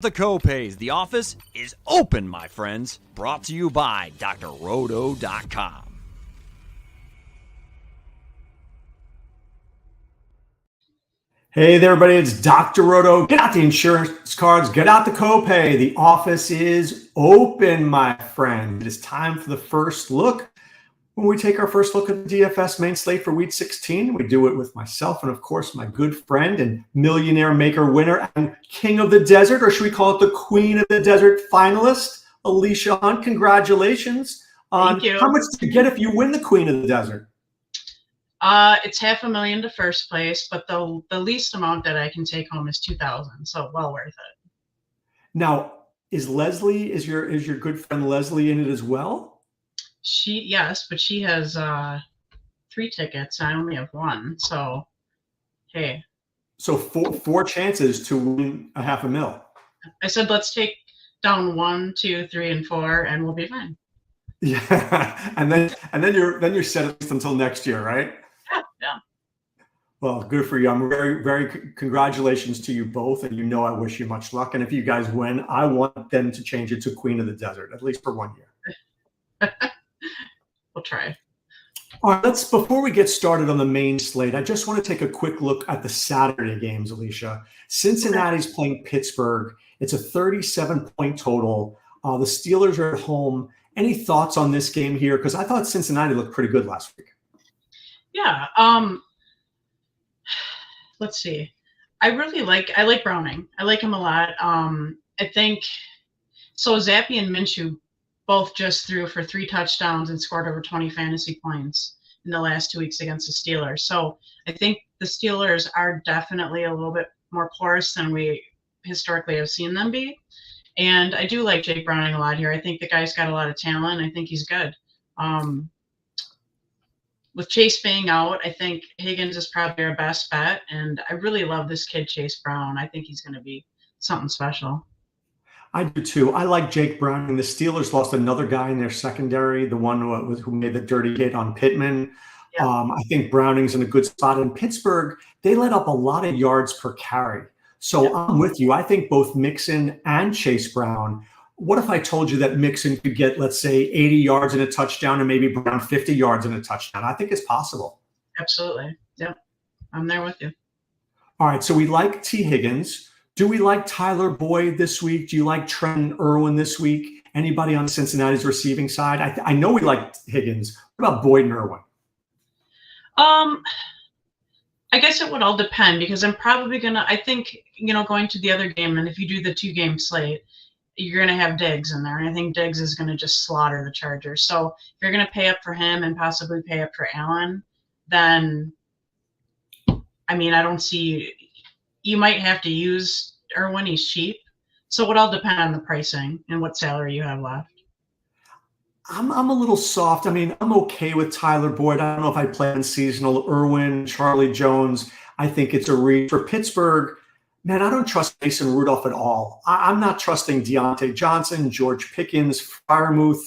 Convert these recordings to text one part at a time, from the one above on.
The Copays, the office is open, my friends. Brought to you by drroto.com. Hey there, everybody. It's Dr. Roto. Get out the insurance cards. Get out the copay. The office is open, my friend. It is time for the first look. When we take our first look at the DFS main slate for week 16, we do it with myself and, of course, my good friend and millionaire maker winner and king of the desert, or should we call it the queen of the desert finalist, Alisha Hunt. Congratulations on how much do you get if you win the queen of the desert? It's $500,000 to first place, but the least amount that I can take home is $2,000, so well worth it. Now, is your good friend Leslie in it as well? Yes, but she has 3 tickets. I only have 1, so hey. So four chances to win $500,000. I said let's take down 1, 2, 3, and 4, and we'll be fine. Yeah, and then you're set at least until next year, right? Yeah. Well, good for you. I'm very, very congratulations to you both, and I wish you much luck. And if you guys win, I want them to change it to Queen of the Desert, at least for 1 year. We'll try. All right, before we get started on the main slate, I just want to take a quick look at the Saturday games, Alisha. Cincinnati's playing Pittsburgh. It's a 37-point total. The Steelers are at home. Any thoughts on this game here? Because I thought Cincinnati looked pretty good last week. Yeah. Let's see. I like Browning. I like him a lot. I think so. Zappi and Minshew both just threw for 3 touchdowns and scored over 20 fantasy points in the last 2 weeks against the Steelers. So I think the Steelers are definitely a little bit more porous than we historically have seen them be. And I do like Jake Browning a lot here. I think the guy's got a lot of talent. I think he's good. With Chase being out, I think Higgins is probably our best bet. And I really love this kid, Chase Brown. I think he's going to be something special. I do too. I like Jake Browning. The Steelers lost another guy in their secondary, the one who made the dirty hit on Pittman. Yeah. I think Browning's in a good spot. In Pittsburgh, they let up a lot of yards per carry. So I'm with you. I think both Mixon and Chase Brown. What if I told you that Mixon could get, let's say, 80 yards and a touchdown and maybe Brown 50 yards and a touchdown? I think it's possible. Absolutely. Yep. I'm there with you. All right. So we like T. Higgins. Do we like Tyler Boyd this week? Do you like Trenton Irwin this week? Anybody on Cincinnati's receiving side? I know we like Higgins. What about Boyd and Irwin? I guess it would all depend because I'm probably I think, going to the other game, and if you do the 2-game slate, you're going to have Diggs in there. And I think Diggs is going to just slaughter the Chargers. So if you're going to pay up for him and possibly pay up for Allen, then, I don't see – you might have to use Irwin. He's cheap. So it would all depend on the pricing and what salary you have left. I'm a little soft. I'm okay with Tyler Boyd. I don't know if I play in seasonal. Irwin, Charlie Jones. I think it's a read for Pittsburgh. Man, I don't trust Mason Rudolph at all. I'm not trusting Deontay Johnson, George Pickens, Freiermuth.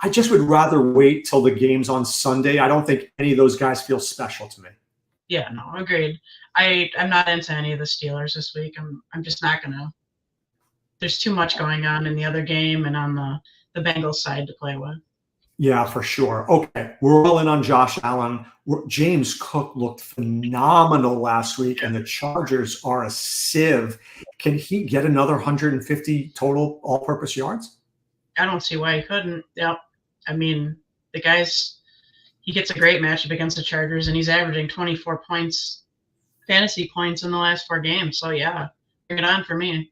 I just would rather wait till the game's on Sunday. I don't think any of those guys feel special to me. Yeah, no, agreed. I'm not into any of the Steelers this week. I'm just not gonna. There's too much going on in the other game and on the Bengals side to play with. Yeah, for sure. Okay, we're all in on Josh Allen. James Cook looked phenomenal last week, and the Chargers are a sieve. Can he get another 150 total all-purpose yards? I don't see why he couldn't. Yep. The guy's. He gets a great matchup against the Chargers, and he's averaging 24 fantasy points in the last 4 games. So, yeah, bring it on for me.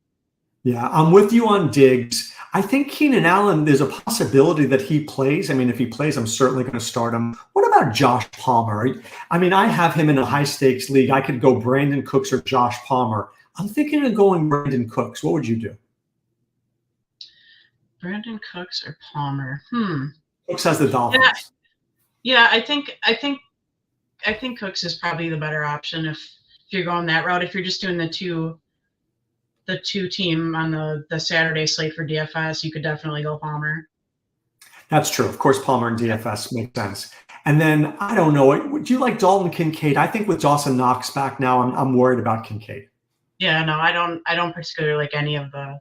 Yeah, I'm with you on Diggs. I think Keenan Allen, there's a possibility that he plays. If he plays, I'm certainly going to start him. What about Josh Palmer? I have him in a high-stakes league. I could go Brandon Cooks or Josh Palmer. I'm thinking of going Brandon Cooks. What would you do? Brandon Cooks or Palmer? Cooks has the Dolphins. Yeah, I think Cooks is probably the better option if you're going that route. If you're just doing the two team on the Saturday slate for DFS, you could definitely go Palmer. That's true. Of course, Palmer and DFS make sense. And then, I don't know, would you like Dalton Kincaid? I think with Dawson Knox back now, I'm worried about Kincaid. Yeah, no, I don't particularly like any of the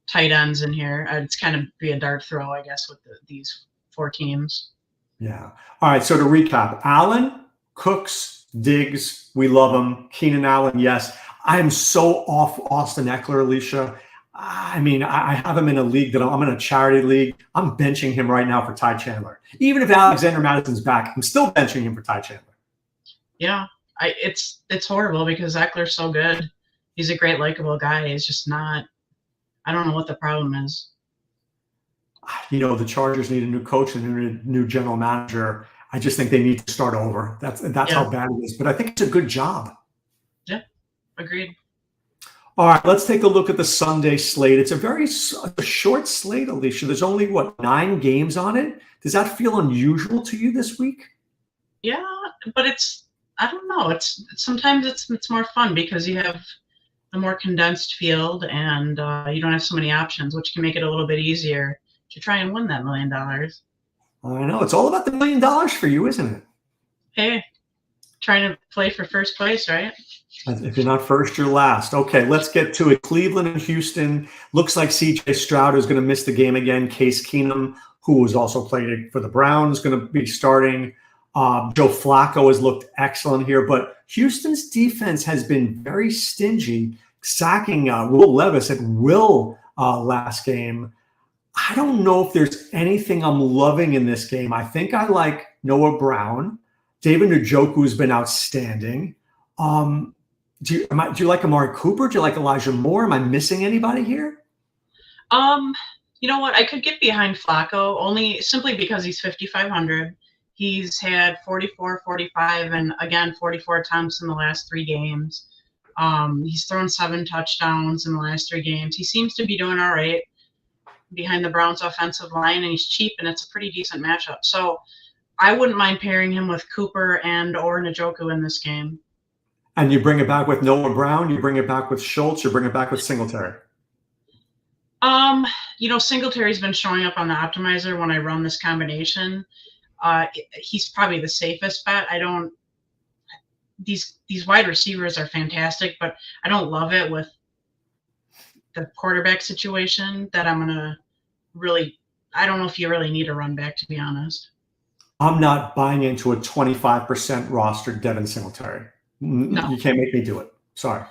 tight ends in here. It's kind of be a dart throw, I guess, with these 4 teams. Yeah. All right. So to recap, Allen, Cooks, Diggs, we love him. Keenan Allen, yes. I'm so off Austin Eckler, Alisha. I mean, I have him in a league that I'm in a charity league. I'm benching him right now for Ty Chandler. Even if Alexander Madison's back, I'm still benching him for Ty Chandler. Yeah, it's horrible because Eckler's so good. He's a great, likable guy. He's just not. I don't know what the problem is. You know, the Chargers need a new coach and a new general manager. I just think they need to start over. That's how bad it is. But I think it's a good job. Yeah, agreed. All right, let's take a look at the Sunday slate. It's a short slate, Alisha. There's only, 9 games on it? Does that feel unusual to you this week? Yeah, but I don't know. Sometimes it's more fun because you have a more condensed field and you don't have so many options, which can make it a little bit easier to try and win that $1 million. I know. It's all about the $1 million for you, isn't it? Hey, trying to play for first place, right? If you're not first, you're last. Okay, let's get to it. Cleveland and Houston. Looks like C.J. Stroud is going to miss the game again. Case Keenum, who was also played for the Browns, going to be starting. Joe Flacco has looked excellent here, but Houston's defense has been very stingy, sacking Will Levis at will last game. I don't know if there's anything I'm loving in this game. I think I like Noah Brown. David Njoku has been outstanding. Do you like Amari Cooper? Do you like Elijah Moore? Am I missing anybody here? You know what? I could get behind Flacco only simply because he's 5,500. He's had 44, 45, and again 44 attempts in the last 3 games. He's thrown 7 touchdowns in the last 3 games. He seems to be doing all right behind the Browns' offensive line, and he's cheap, and it's a pretty decent matchup. So I wouldn't mind pairing him with Cooper or Njoku in this game. And you bring it back with Noah Brown, you bring it back with Schultz, you bring it back with Singletary. Singletary's been showing up on the optimizer when I run this combination. He's probably the safest bet. These wide receivers are fantastic, but I don't love it with the quarterback situation that I'm going to I don't know if you really need a run back, to be honest. I'm not buying into a 25% roster Devin Singletary. No. You can't make me do it. Sorry.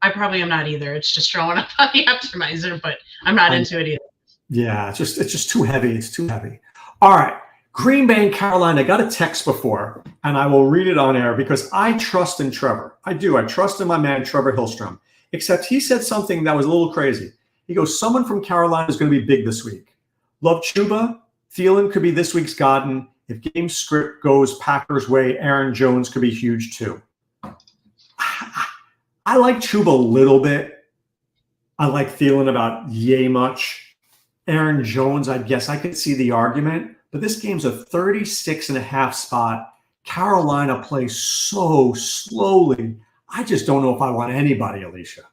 I probably am not either. It's just showing up on the optimizer, but I'm not into it either. Yeah, it's just too heavy. It's too heavy. All right. Green Bay and Carolina. I got a text before, and I will read it on air because I trust in Trevor. I do. I trust in my man, Trevor Hillstrom, except he said something that was a little crazy. He goes, someone from Carolina is going to be big this week. Love Chuba. Thielen could be this week's Godden. If game script goes Packers' way, Aaron Jones could be huge too. I like Chuba a little bit. I like Thielen about yay much. Aaron Jones, I guess I could see the argument, but this game's a 36.5 spot. Carolina plays so slowly. I just don't know if I want anybody, Alisha.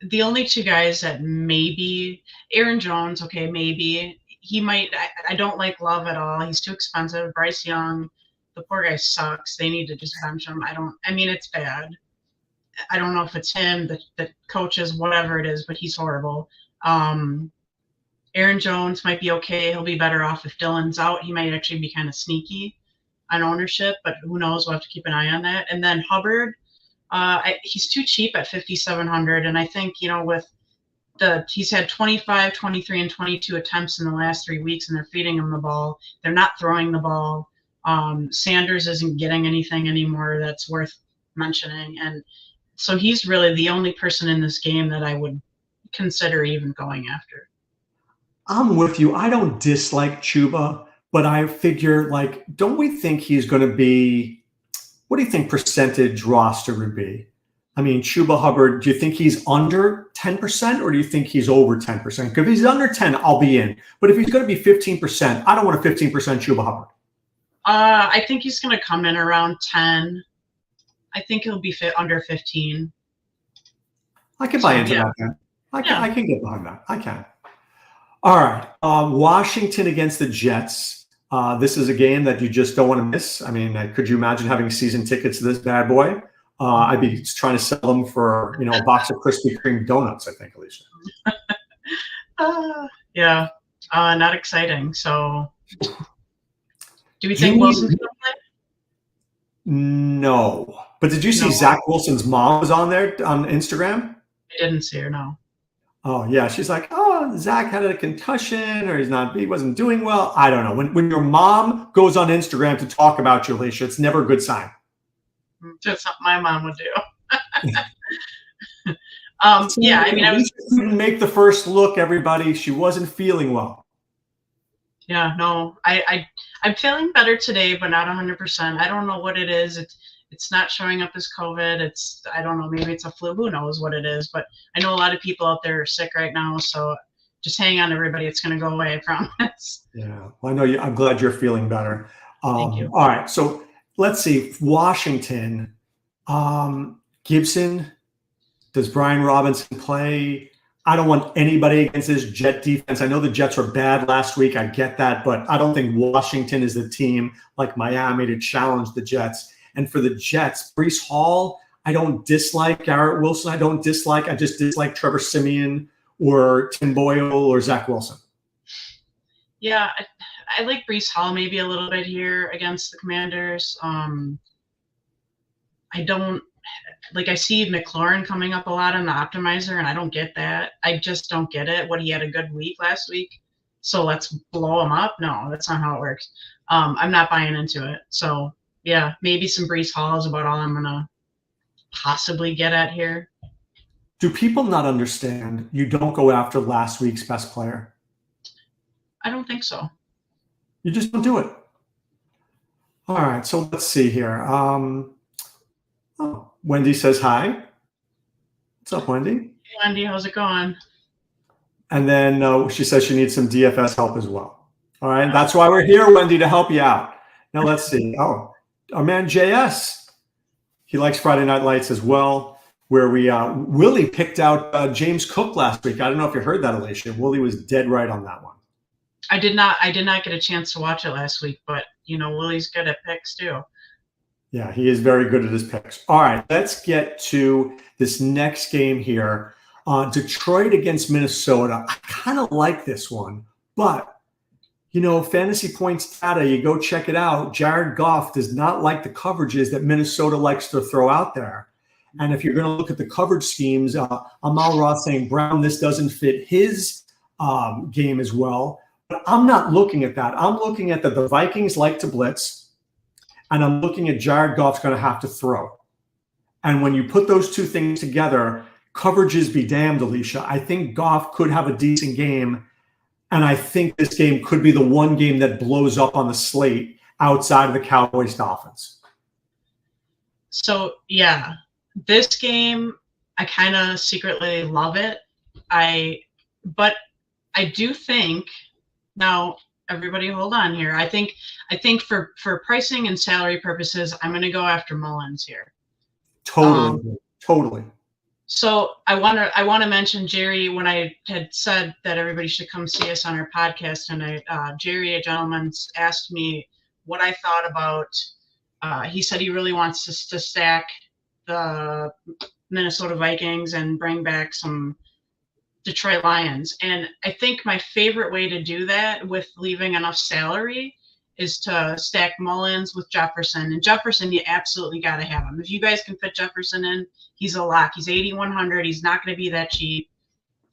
The only 2 guys that maybe Aaron Jones, okay, maybe he might. I don't like Love at all. He's too expensive. Bryce Young, the poor guy sucks. They need to just bench him. It's bad. I don't know if it's him, the coaches, whatever it is, but he's horrible. Aaron Jones might be okay. He'll be better off if Dylan's out. He might actually be kind of sneaky on ownership, but who knows? We'll have to keep an eye on that. And then Hubbard, he's too cheap at 5,700. And I think, he's had 25, 23, and 22 attempts in the last 3 weeks, and they're feeding him the ball. They're not throwing the ball. Sanders isn't getting anything anymore that's worth mentioning. And so he's really the only person in this game that I would consider even going after. I'm with you. I don't dislike Chuba, but I figure, don't we think he's going to be, what do you think percentage roster would be? I mean, Chuba Hubbard, do you think he's under 10% or do you think he's over 10%? Because if he's under 10, I'll be in. But if he's going to be 15%, I don't want a 15% Chuba Hubbard. I think he's going to come in around 10. I think he'll be under 15. I can buy into that. Then. I can get behind that. I can. All right. Washington against the Jets. This is a game that you just don't want to miss. I mean, could you imagine having season tickets to this bad boy? I'd be trying to sell them for, a box of Krispy Kreme donuts, I think, Alisha. Yeah, not exciting. So, do we think Wilson's going to play? No. But did you see Zach Wilson's mom was on there on Instagram? I didn't see her, no. Oh, yeah. She's like, oh, Zach had a concussion or he wasn't doing well. I don't know. When your mom goes on Instagram to talk about you, Alisha, it's never a good sign. That's something my mom would do. Yeah, I mean, I couldn't make the first look, everybody. She wasn't feeling well. Yeah, no, I'm feeling better today, but not 100%. I don't know what it is. It's not showing up as COVID. I don't know, maybe it's a flu. Who knows what it is? But I know a lot of people out there are sick right now, so just hang on, everybody. It's going to go away, I promise. Yeah, well, I know you. I'm glad you're feeling better. Thank you. All right, so let's see. Washington, Gibson. Does Brian Robinson play? I don't want anybody against this Jet defense. I know the Jets were bad last week. I get that, but I don't think Washington is the team like Miami to challenge the Jets. And for the Jets, Breece Hall, I don't dislike. Garrett Wilson, I don't dislike. I just dislike Trevor Siemian or Tim Boyle or Zach Wilson. Yeah, I like Breece Hall maybe a little bit here against the Commanders. I see McLaurin coming up a lot on the optimizer, and I don't get that. I just don't get it. He had a good week last week, so let's blow him up? No, that's not how it works. I'm not buying into it. So, yeah, maybe some Breece Hall is about all I'm going to possibly get at here. Do people not understand you don't go after last week's best player? I don't think so. You just don't do it. All right, so let's see here. Wendy says hi. What's up, Wendy? Hey, Wendy, how's it going? And then she says she needs some DFS help as well. All right, that's why we're here, Wendy, to help you out. Now let's see. Oh, our man JS. He likes Friday Night Lights as well, where Willie picked out James Cook last week. I don't know if you heard that, Alisha. Willie was dead right on that one. I did not get a chance to watch it last week, but Willie's good at picks too. Yeah, he is very good at his picks. All right, let's get to this next game here. Detroit against Minnesota. I kind of like this one, but, fantasy points data, you go check it out. Jared Goff does not like the coverages that Minnesota likes to throw out there. And if you're going to look at the coverage schemes, Amal Ross saying, Brown, this doesn't fit his game as well. But I'm not looking at that. I'm looking at that the Vikings like to blitz. And I'm looking at Jared Goff's going to have to throw. And when you put those two things together, coverages be damned, Alisha. I think Goff could have a decent game. And I think this game could be the one game that blows up on the slate outside of the Cowboys-Dolphins. So, yeah, this game, I kind of secretly love it. But I do think now – everybody hold on here. I think for pricing and salary purposes, I'm going to go after Mullins here. Totally. So I want to mention Jerry, when I had said that everybody should come see us on our podcast tonight, Jerry, a gentleman, asked me what I thought about, he said he really wants us to stack the Minnesota Vikings and bring back some Detroit Lions. And I think my favorite way to do that with leaving enough salary is to stack Mullins with Jefferson. And Jefferson, you absolutely got to have him. If you guys can fit Jefferson in, he's a lock. He's 8,100. He's not going to be that cheap.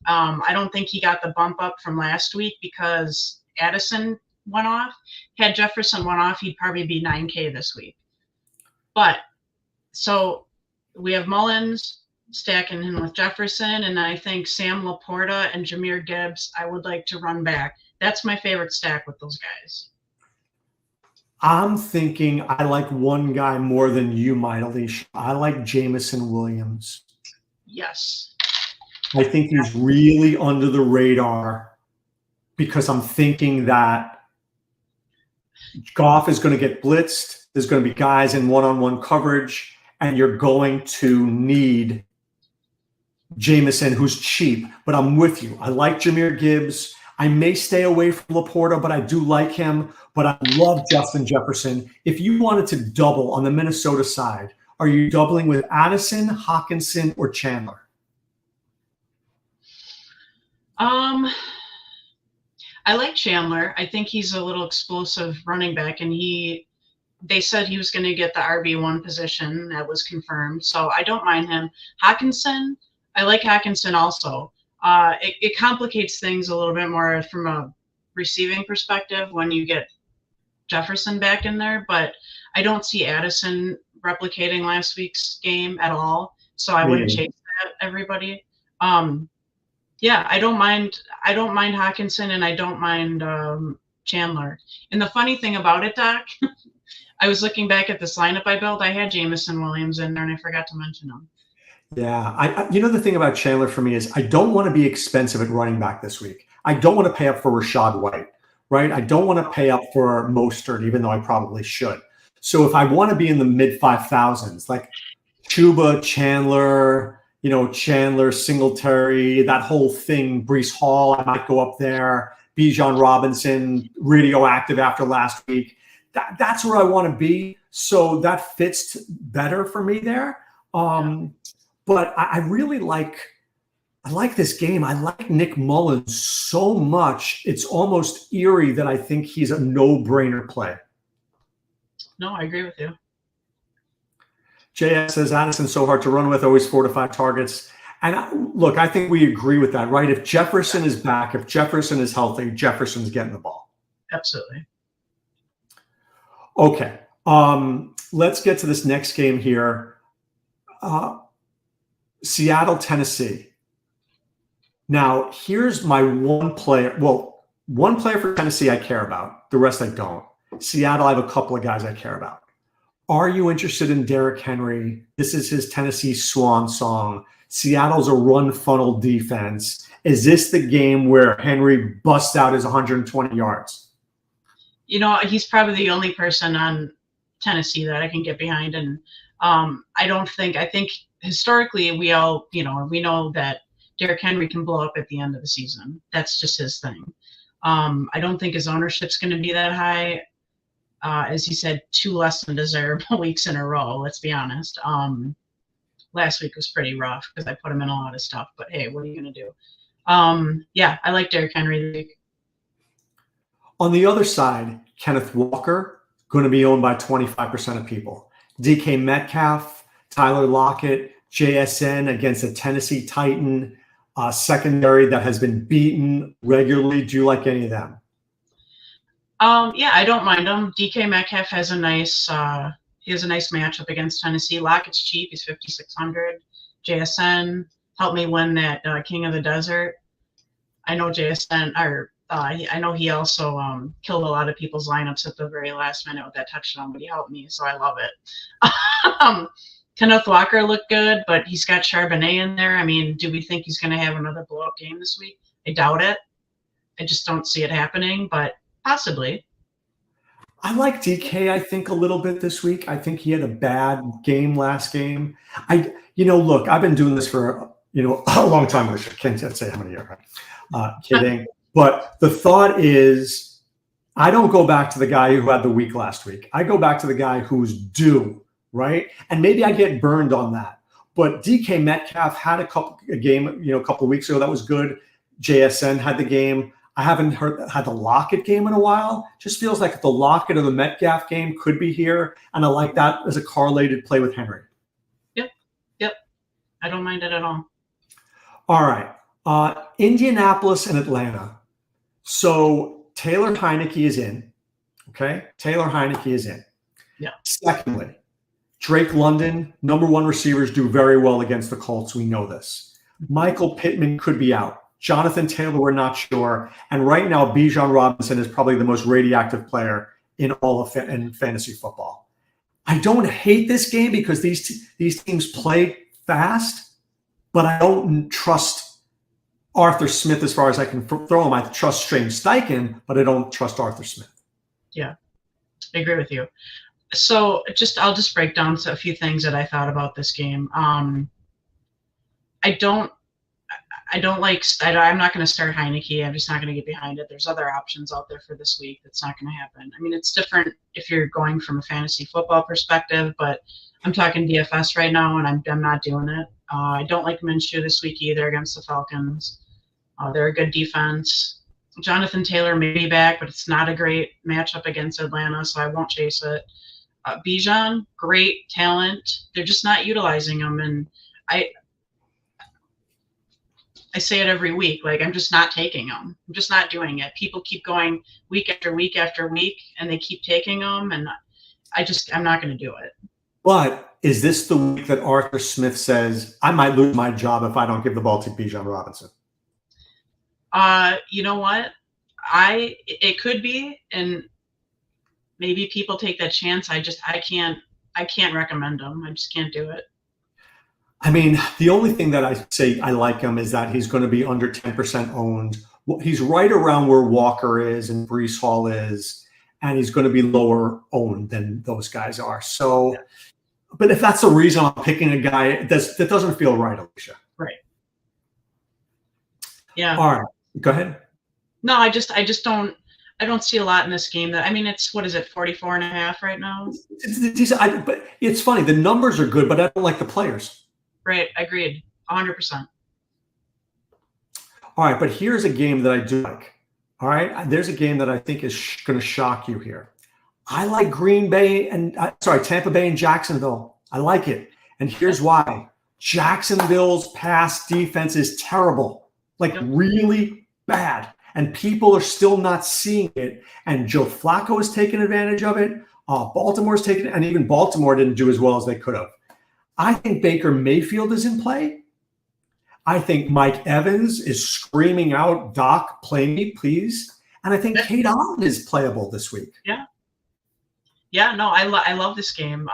I don't think he got the bump up from last week because Addison went off. Had Jefferson went off, he'd probably be 9K this week. But so we have Mullins, stacking him with Jefferson, and I think Sam Laporta and Jahmyr Gibbs I would like to run back. That's my favorite stack with those guys. I'm thinking I like one guy more than you might, Alisha. I like Jameson Williams. Yes. I think he's really under the radar because I'm thinking that Goff is going to get blitzed. There's going to be guys in one-on-one coverage, and you're going to need Jameson, who's cheap, but I'm with you. I like Jahmyr Gibbs. I may stay away from Laporta, but I do like him. But I love Justin Jefferson. If you wanted to double on the Minnesota side, Are you doubling with Addison, Hawkinson, or Chandler? I like Chandler. I think he's a little explosive running back, and they said he was going to get the RB1 position. That was confirmed. So I don't mind him. Hawkinson, I like Hawkinson also. It complicates things a little bit more from a receiving perspective when you get Jefferson back in there, but I don't see Addison replicating last week's game at all. So I wouldn't chase that, everybody. Yeah, I don't mind Hawkinson, and I don't mind Chandler. And the funny thing about it, Doc, I was looking back at this lineup I built. I had Jamison Williams in there, and I forgot to mention him. Yeah, the thing about Chandler for me is I don't want to be expensive at running back this week. I don't want to pay up for Rachaad White, right? I don't want to pay up for Mostert, even though I probably should. So if I want to be in the mid 5,000s, like Chuba, Chandler, Chandler, Singletary, that whole thing, Breece Hall, I might go up there. Bijan Robinson, radioactive after last week. That's where I want to be. So that fits better for me there. But I really like this game. I like Nick Mullins so much. It's almost eerie that I think he's a no-brainer play. No, I agree with you. JS says Addison's so hard to run with, always 4 to 5 targets. And look, I think we agree with that, right? If Jefferson is back, if Jefferson is healthy, Jefferson's getting the ball. Absolutely. Okay. Let's get to this next game here. Seattle, Tennessee. Now, here's my one player. Well, one player for Tennessee I care about. The rest I don't. Seattle, I have a couple of guys I care about. Are you interested in Derrick Henry? This is his Tennessee swan song. Seattle's a run funnel defense. Is this the game where Henry busts out his 120 yards? He's probably the only person on Tennessee that I can get behind. And I think historically we know that Derrick Henry can blow up at the end of the season. That's just his thing. I don't think his ownership's going to be that high. As you said, 2 less than desirable weeks in a row. Let's be honest. Last week was pretty rough because I put him in a lot of stuff. But hey, what are you going to do? Yeah, I like Derrick Henry this week. On the other side, Kenneth Walker, going to be owned by 25% of people. DK Metcalf, Tyler Lockett, JSN against a Tennessee Titan secondary that has been beaten regularly. Do you like any of them? Yeah, I don't mind him. DK Metcalf has a nice matchup against Tennessee. Lockett's cheap; he's 5,600. JSN helped me win that King of the Desert. I know JSN, I know he also killed a lot of people's lineups at the very last minute with that touchdown, but he helped me, so I love it. Kenneth Walker looked good, but he's got Charbonnet in there. I mean, do we think he's going to have another blow-up game this week? I doubt it. I just don't see it happening, but possibly. I like DK, I think, a little bit this week. I think he had a bad game last game. Look, I've been doing this for, a long time. I can't say how many years. Kidding. But the thought is, I don't go back to the guy who had the week last week. I go back to the guy who's due, right? And maybe I get burned on that. But DK Metcalf had a couple of weeks ago that was good. JSN had the game. I haven't had the Lockett game in a while. Just feels like the Lockett or the Metcalf game could be here, and I like that as a correlated play with Henry. Yep. I don't mind it at all. All right. Indianapolis and Atlanta. So Taylor Heineke is in. Okay? Taylor Heineke is in. Yeah. Secondly, Drake London, number 1 receivers do very well against the Colts. We know this. Michael Pittman could be out. Jonathan Taylor, we're not sure. And right now, Bijan Robinson is probably the most radioactive player in all of in fantasy football. I don't hate this game because these teams play fast, but I don't trust Arthur Smith as far as I can throw him. I trust Shane Steichen, but I don't trust Arthur Smith. Yeah, I agree with you. So I'll just break down a few things that I thought about this game. don't like. I'm not going to start Heineke. I'm just not going to get behind it. There's other options out there for this week. That's not going to happen. I mean, it's different if you're going from a fantasy football perspective, but I'm talking DFS right now, and I'm not doing it. I don't like Minshew this week either against the Falcons. They're a good defense. Jonathan Taylor may be back, but it's not a great matchup against Atlanta, so I won't chase it. Bijan, great talent. They're just not utilizing him, and I say it every week. Like, I'm just not taking them. I'm just not doing it. People keep going week after week after week, and they keep taking them, and I'm not going to do it. But is this the week that Arthur Smith says, I might lose my job if I don't give the ball to Bijan Robinson? You know what? It could be, and maybe people take that chance. I can't recommend them. I just can't do it. I mean, the only thing that I say I like him is that he's going to be under 10% owned. He's right around where Walker is and Breece Hall is, and he's going to be lower owned than those guys are. So, but if that's the reason I'm picking a guy, that doesn't feel right, Alisha. Right. Yeah. All right. Go ahead. No, I don't see a lot in this game. That, I mean, it's, what is it, 44.5 right now? But it's funny. The numbers are good, but I don't like the players. Right. Agreed. 100%. All right. But here's a game that I do like. All right. There's a game that I think is going to shock you here. I like Tampa Bay and Jacksonville. I like it. And here's why. Jacksonville's pass defense is terrible, like really bad. And people are still not seeing it. And Joe Flacco is taking advantage of it. Baltimore's taking it. And even Baltimore didn't do as well as they could have. I think Baker Mayfield is in play. I think Mike Evans is screaming out, Doc, play me, please. And I think Kate Allen is playable this week. Yeah. Yeah, no, I love this game.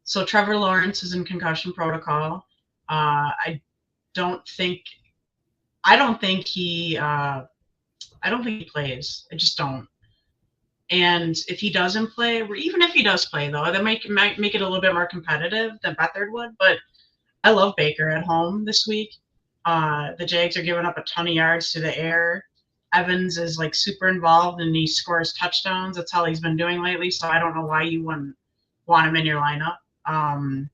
So Trevor Lawrence is in concussion protocol. I don't think he plays. I just don't. And if he doesn't play, or even if he does play, though, that might make it a little bit more competitive than Beathard would. But I love Baker at home this week. The Jags are giving up a ton of yards to the air. Evans is like super involved and he scores touchdowns. That's how he's been doing lately. So I don't know why you wouldn't want him in your lineup. And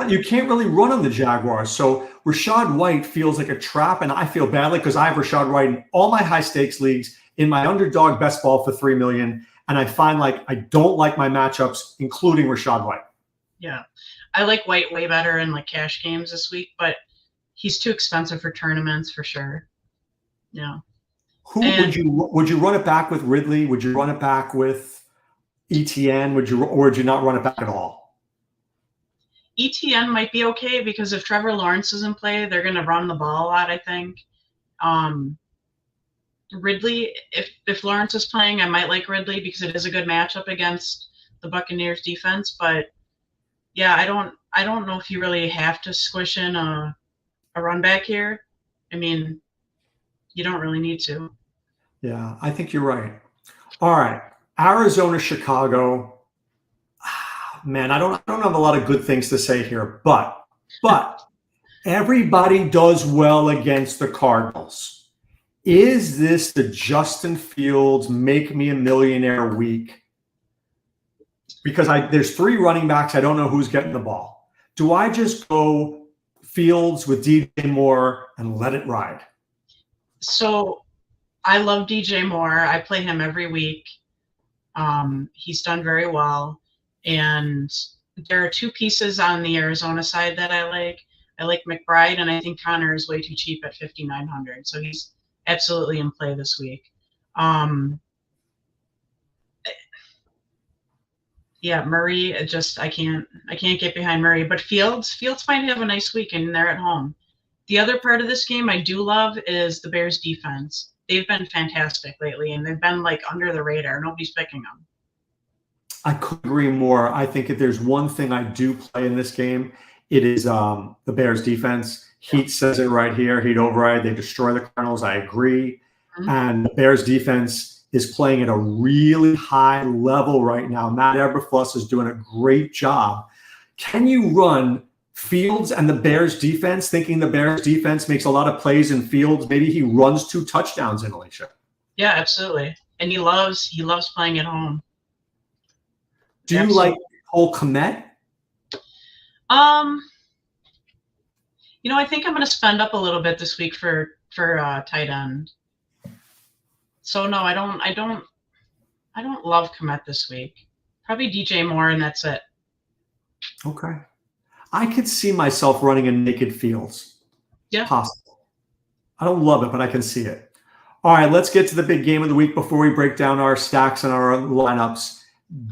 you can't really run on the Jaguars. So Rachaad White feels like a trap, and I feel badly because I have Rachaad White in all my high stakes leagues in my underdog best ball for $3 million, and I find like I don't like my matchups, including Rachaad White. Yeah, I like White way better in like cash games this week, but he's too expensive for tournaments for sure. Yeah. Would you run it back with Ridley? Would you run it back with ETN? Would you not run it back at all? ETN might be okay because if Trevor Lawrence is in play, they're going to run the ball a lot, I think. Ridley, if Lawrence is playing, I might like Ridley because it is a good matchup against the Buccaneers defense. But yeah, I don't know if you really have to squish in a run back here. I mean, you don't really need to. Yeah, I think you're right. All right, Arizona, Chicago. Man, I don't have a lot of good things to say here, but everybody does well against the Cardinals. Is this the Justin Fields make me a millionaire week? Because there's 3 running backs. I don't know who's getting the ball. Do I just go Fields with DJ Moore and let it ride? So I love DJ Moore. I play him every week. He's done very well. And there are 2 pieces on the Arizona side that I like. I like McBride, and I think Connor is way too cheap at $5,900. So he's absolutely in play this week. Yeah, Murray, I can't get behind Murray. But Fields might have a nice week, and they're at home. The other part of this game I do love is the Bears defense. They've been fantastic lately, and they've been like under the radar. Nobody's picking them. I could agree more. I think if there's one thing I do play in this game, it is the Bears defense. Heat says it right here. Heat override. They destroy the Cardinals. I agree. Mm-hmm. And the Bears defense is playing at a really high level right now. Matt Eberflus is doing a great job. Can you run Fields and the Bears defense, thinking the Bears defense makes a lot of plays in Fields. Maybe he runs 2 touchdowns in, Alisha. Yeah, absolutely. And he loves playing at home. Do you like Cole Kmet? I think I'm going to spend up a little bit this week for tight end. So no, I don't love Kmet this week. Probably DJ Moore, and that's it. Okay. I could see myself running a naked Fields. Yeah. Possible. I don't love it, but I can see it. All right, let's get to the big game of the week before we break down our stacks and our lineups.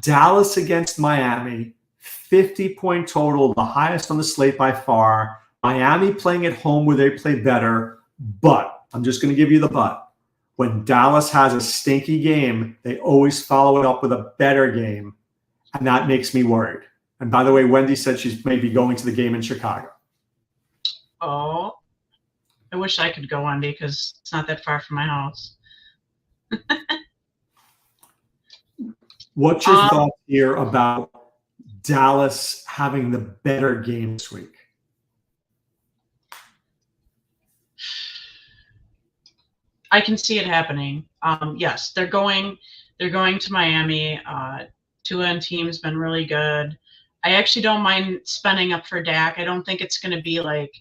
Dallas against Miami, 50-point total, the highest on the slate by far. Miami playing at home where they play better, but I'm just going to give you the but. When Dallas has a stinky game, they always follow it up with a better game, and that makes me worried. And by the way, Wendy said she's maybe going to the game in Chicago. Oh, I wish I could go, Wendy, because it's not that far from my house. What's your thoughts here about Dallas having the better game this week? I can see it happening. Yes, they're going to Miami. Tua and team's been really good. I actually don't mind spending up for Dak. I don't think it's going to be like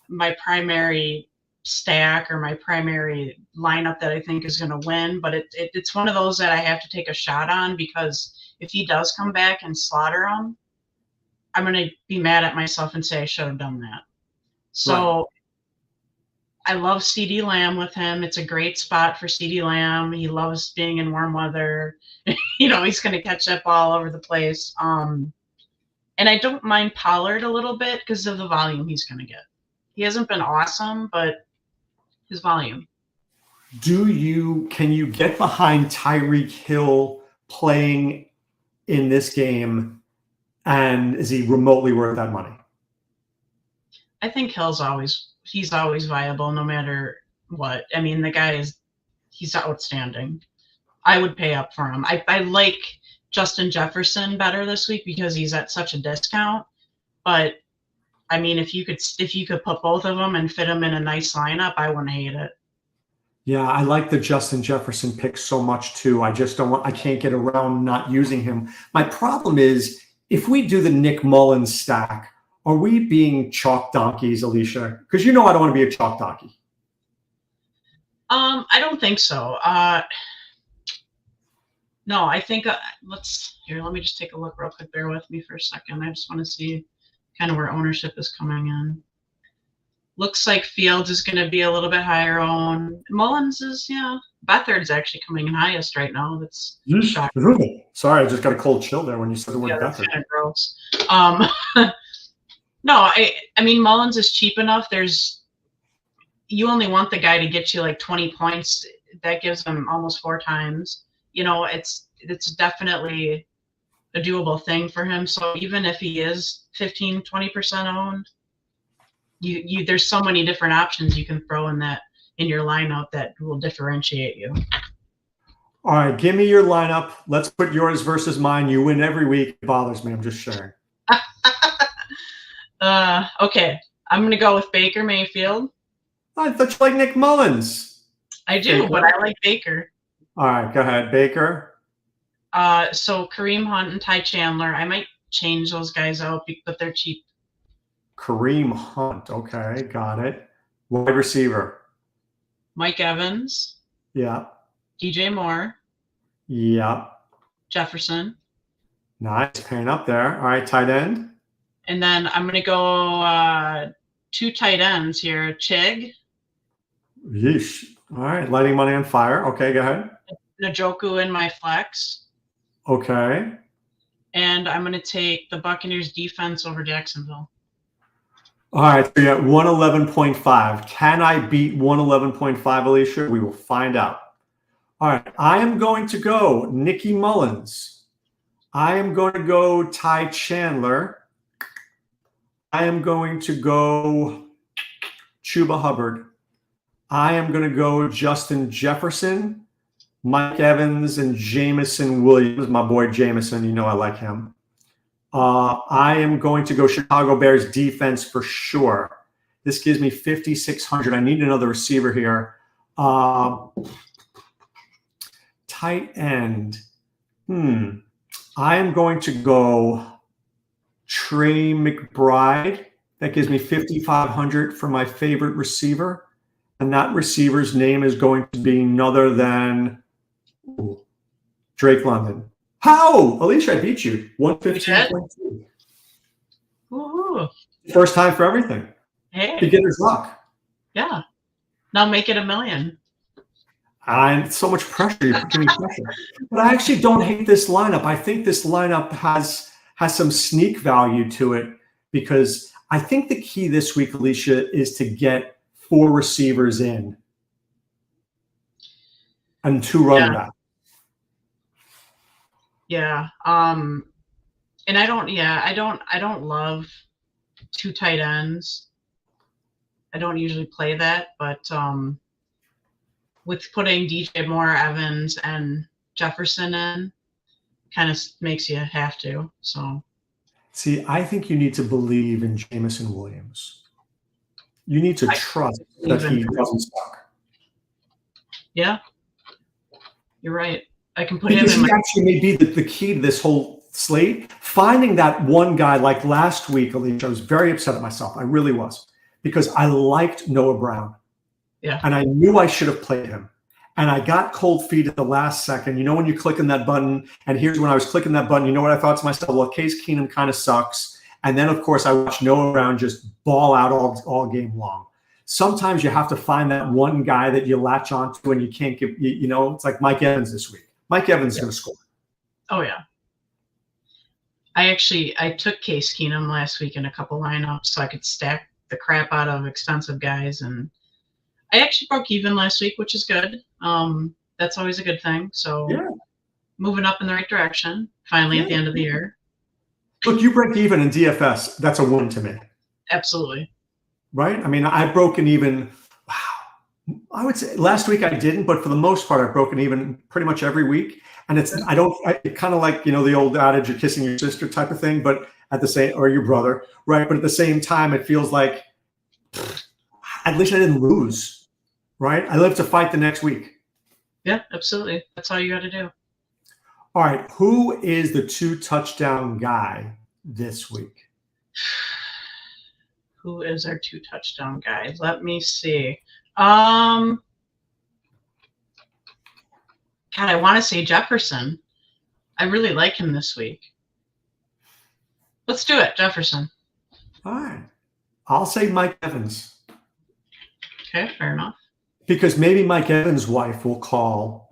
my primary stack or my primary lineup that I think is going to win, but it's one of those that I have to take a shot on, because if he does come back and slaughter him, I'm going to be mad at myself and say I should have done that. So right. I love CeeDee Lamb with him. It's a great spot for CeeDee Lamb. He loves being in warm weather. He's going to catch that ball all over the place. And I don't mind Pollard a little bit because of the volume he's going to get. He hasn't been awesome, but his volume. Can you get behind Tyreek Hill playing in this game, and is he remotely worth that money? I think Hill's he's always viable no matter what. I mean, the guy he's outstanding. I would pay up for him. I like Justin Jefferson better this week because he's at such a discount. But I mean, if you could put both of them and fit them in a nice lineup, I wouldn't hate it. Yeah, I like the Justin Jefferson pick so much too. I can't get around not using him. My problem is if we do the Nick Mullins stack, are we being chalk donkeys, Alisha? Because I don't want to be a chalk donkey. I don't think so. No, I think let me just take a look real quick. Bear with me for a second. I just want to see kind of where ownership is coming in. Looks like Fields is going to be a little bit higher owned. Mullins is, Beathard's actually coming in highest right now. That's shocking. Sorry, I just got a cold chill there when you said the word Beathard. That's kind of gross. No, I mean, Mullins is cheap enough. You only want the guy to get you like 20 points. That gives him almost 4 times. It's definitely a doable thing for him. So even if he is 15, 20% owned, there's so many different options you can throw in your lineup that will differentiate you. All right, give me your lineup. Let's put yours versus mine. You win every week. It bothers me. I'm just sharing. Okay. I'm going to go with Baker Mayfield. I thought you like Nick Mullins. I do, but I like Baker. All right, go ahead. Baker. So Kareem Hunt and Ty Chandler. I might change those guys out, but they're cheap. Kareem Hunt. Okay, got it. Wide receiver. Mike Evans. Yeah. DJ Moore. Yeah. Jefferson. Nice. Pairing up there. All right, tight end. And then I'm going to go 2 tight ends here. Chig. Yeesh. All right, lighting money on fire. Okay, go ahead. Njoku in my flex. Okay. And I'm going to take the Buccaneers defense over Jacksonville. All right, so you're at 111.5. Can I beat 111.5, Alisha? We will find out. All right, I am going to go Nicky Mullins. I am going to go Ty Chandler. I am going to go Chuba Hubbard. I am going to go Justin Jefferson, Mike Evans, and Jameson Williams. My boy Jameson, I like him. I am going to go Chicago Bears defense for sure. This gives me 5,600. I need another receiver here. Tight end. I am going to go Trey McBride. That gives me 5,500 for my favorite receiver. And that receiver's name is going to be none other than Drake London. How? Alisha, I beat you. 115.2. Woohoo. First time for everything. Hey. Beginner's luck. Yeah. Now make it $1 million. And so much pressure. You're putting me pressure. But I actually don't hate this lineup. I think this lineup has some sneak value to it, because I think the key this week, Alisha, is to get 4 receivers in and 2 running backs. Yeah. And I don't love 2 tight ends. I don't usually play that, but with putting DJ Moore, Evans, and Jefferson in, kind of makes you have to. So, see, I think you need to believe in Jameson Williams. You need to trust that he doesn't suck. Yeah, you're right. I can put because him in. He actually may be the key to this whole slate. Finding that one guy, like last week, Alisha, I was very upset at myself. I really was, because I liked Noah Brown. Yeah. And I knew I should have played him. And I got cold feet at the last second. You know, when you're clicking that button, and here's when I was clicking that button, you know what I thought to myself? Well, Case Keenum kind of sucks. And then, of course, I watched Noah Brown just ball out all game long. Sometimes you have to find that one guy that you latch onto and you can't give, you know, it's like Mike Evans this week. Mike Evans is going to score. Oh, yeah. I took Case Keenum last week in a couple lineups so I could stack the crap out of expensive guys. And I actually broke even last week, which is good. That's always a good thing. So moving up in the right direction, finally at the end of the year. Look, you break even in DFS. That's a win to me. Absolutely. Right? I mean, I've broken even. Wow. I would say last week I didn't, but for the most part, I've broken even pretty much every week. And it's kind of like, you know, the old adage, you're kissing your sister type of thing, but at the same, or your brother, right? But at the same time, it feels like at least I didn't lose, right? I live to fight the next week. Yeah, absolutely. That's all you got to do. All right. Who is the 2 touchdown guy this week? Who is our 2 touchdown guy? Let me see. God, I want to say Jefferson. I really like him this week. Let's do it, Jefferson. All right. I'll say Mike Evans. Okay, fair enough. Because maybe Mike Evans' wife will call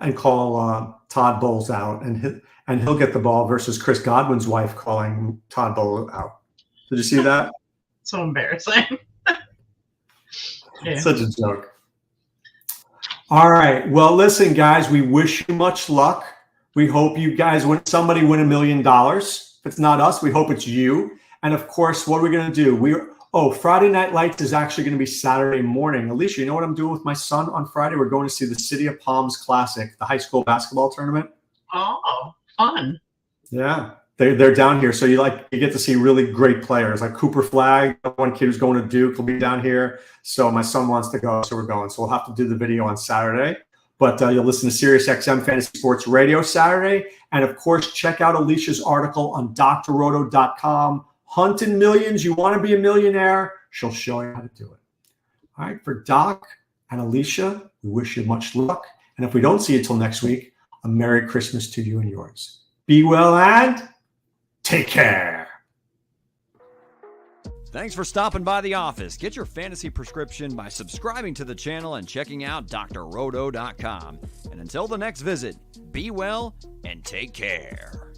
Todd Bowles out, and he'll get the ball versus Chris Godwin's wife calling Todd Bowles out. Did you see that? So embarrassing. Yeah. Such a joke. All right. Well, listen, guys, we wish you much luck. We hope you guys win $1 million. If it's not us, we hope it's you. And of course, what are we going to do? Friday Night Lights is actually going to be Saturday morning. Alisha, you know what I'm doing with my son on Friday? We're going to see the City of Palms Classic, the high school basketball tournament. Oh, fun. Yeah. They're down here. So you get to see really great players like Cooper Flagg, one kid who's going to Duke will be down here. So my son wants to go, so we're going. So we'll have to do the video on Saturday. But you'll listen to SiriusXM Fantasy Sports Radio Saturday. And, of course, check out Alisha's article on drroto.com. Hunting millions. You want to be a millionaire? She'll show you how to do it. All right. For Doc and Alisha, we wish you much luck. And if we don't see you till next week, a Merry Christmas to you and yours. Be well and take care. Thanks for stopping by the office. Get your fantasy prescription by subscribing to the channel and checking out drroto.com. And until the next visit, be well and take care.